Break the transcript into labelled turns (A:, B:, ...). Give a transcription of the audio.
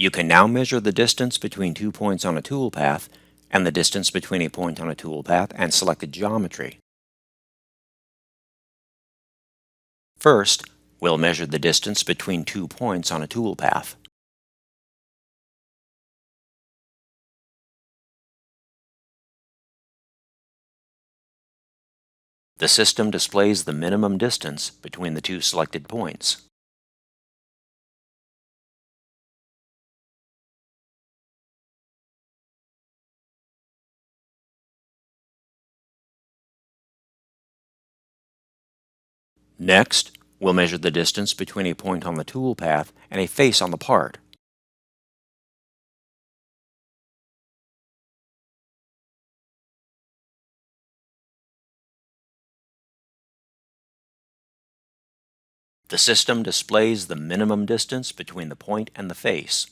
A: You can now measure the distance between 2 points on a toolpath and the distance between a point on a toolpath and selected geometry. First, we'll measure the distance between 2 points on a toolpath. The system displays the minimum distance between the two selected points. Next, we'll measure the distance between a point on the toolpath and a face on the part. The system displays the minimum distance between the point and the face.